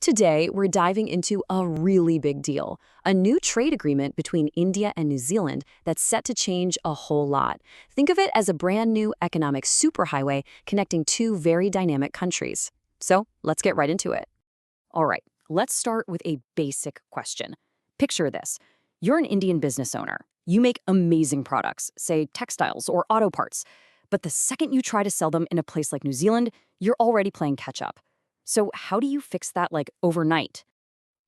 Today, we're diving into a really big deal, a new trade agreement between India and New Zealand that's set to change a whole lot. Think of it as a brand new economic superhighway connecting two very dynamic countries. So let's get right into it. All right, let's start with a basic question. Picture this. You're an Indian business owner. You make amazing products, say textiles or auto parts. But the second you try to sell them in a place like New Zealand, you're already playing catch up. So how do you fix that overnight?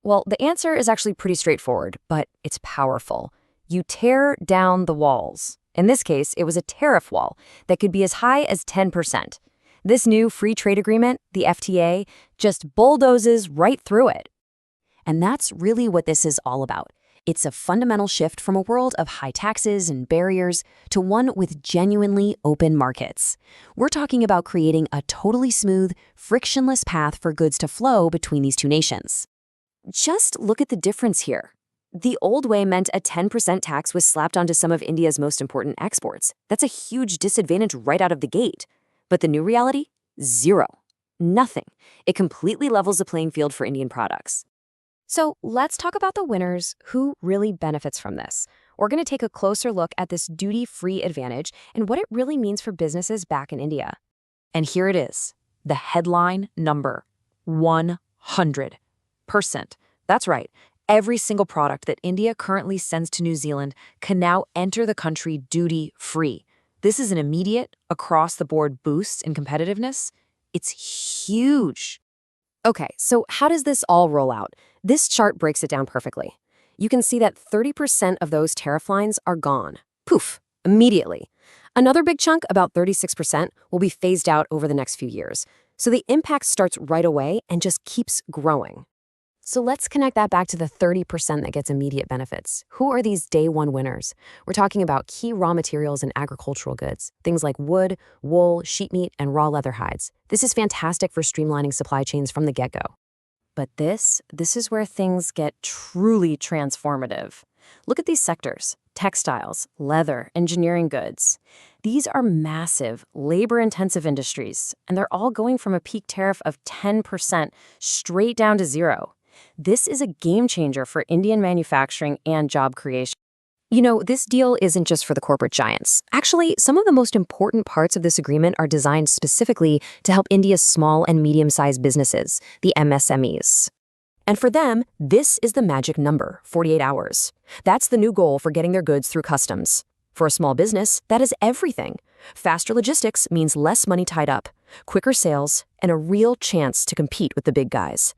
Well, the answer is actually pretty straightforward, but it's powerful. You tear down the walls. In this case, it was a tariff wall that could be as high as 10%. This new free trade agreement, the FTA, just bulldozes right through it. And that's really what this is all about. It's a fundamental shift from a world of high taxes and barriers to one with genuinely open markets. We're talking about creating a totally smooth, frictionless path for goods to flow between these two nations. Just look at the difference here. The old way meant a 10% tax was slapped onto some of India's most important exports. That's a huge disadvantage right out of the gate. But the new reality? Zero. Nothing. It completely levels the playing field for Indian products. So let's talk about the winners, who really benefits from this. We're going to take a closer look at this duty-free advantage and what it really means for businesses back in India. And here it is, the headline number, 100%. That's right. Every single product that India currently sends to New Zealand can now enter the country duty-free. This is an immediate, across-the-board boost in competitiveness. It's huge. Okay, so how does this all roll out? This chart breaks it down perfectly. You can see that 30% of those tariff lines are gone. Poof, immediately. Another big chunk, about 36%, will be phased out over the next few years. So the impact starts right away and just keeps growing. So let's connect that back to the 30% that gets immediate benefits. Who are these day one winners? We're talking about key raw materials and agricultural goods, things like wood, wool, sheep meat, and raw leather hides. This is fantastic for streamlining supply chains from the get-go. But this is where things get truly transformative. Look at these sectors: textiles, leather, engineering goods. These are massive, labor-intensive industries, and they're all going from a peak tariff of 10% straight down to zero. This is a game changer for Indian manufacturing and job creation. You know, this deal isn't just for the corporate giants. Actually, some of the most important parts of this agreement are designed specifically to help India's small and medium-sized businesses, the MSMEs. And for them, this is the magic number, 48 hours. That's the new goal for getting their goods through customs. For a small business, that is everything. Faster logistics means less money tied up, quicker sales, and a real chance to compete with the big guys.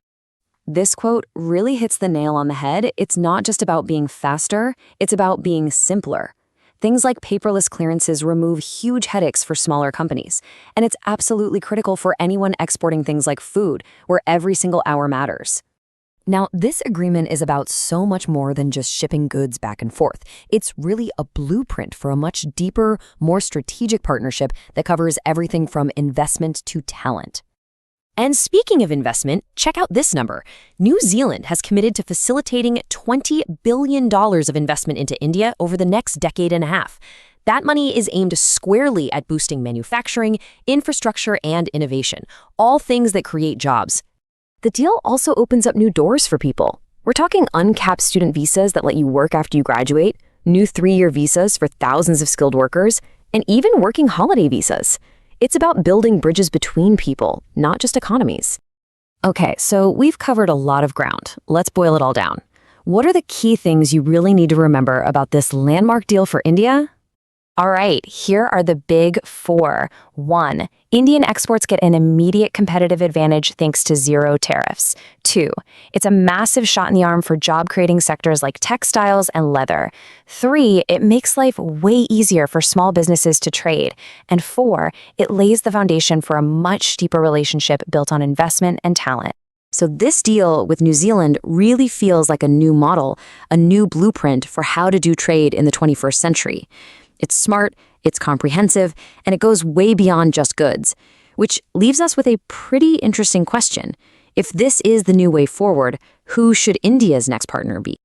This quote really hits the nail on the head. It's not just about being faster, it's about being simpler. Things like paperless clearances remove huge headaches for smaller companies, and it's absolutely critical for anyone exporting things like food, where every single hour matters. Now, this agreement is about so much more than just shipping goods back and forth. It's really a blueprint for a much deeper, more strategic partnership that covers everything from investment to talent. And speaking of investment, check out this number. New Zealand has committed to facilitating $20 billion of investment into India over the next decade and a half. That money is aimed squarely at boosting manufacturing, infrastructure, and innovation, all things that create jobs. The deal also opens up new doors for people. We're talking uncapped student visas that let you work after you graduate, new 3-year visas for thousands of skilled workers, and even working holiday visas. It's about building bridges between people, not just economies. Okay, so we've covered a lot of ground. Let's boil it all down. What are the key things you really need to remember about this landmark deal for India? All right, here are the big 4. 1. Indian exports get an immediate competitive advantage thanks to zero tariffs. 2. It's a massive shot in the arm for job-creating sectors like textiles and leather. 3. It makes life way easier for small businesses to trade. And 4. It lays the foundation for a much deeper relationship built on investment and talent. So this deal with New Zealand really feels like a new model, a new blueprint for how to do trade in the 21st century. It's smart, it's comprehensive, and it goes way beyond just goods, which leaves us with a pretty interesting question. If this is the new way forward, who should India's next partner be?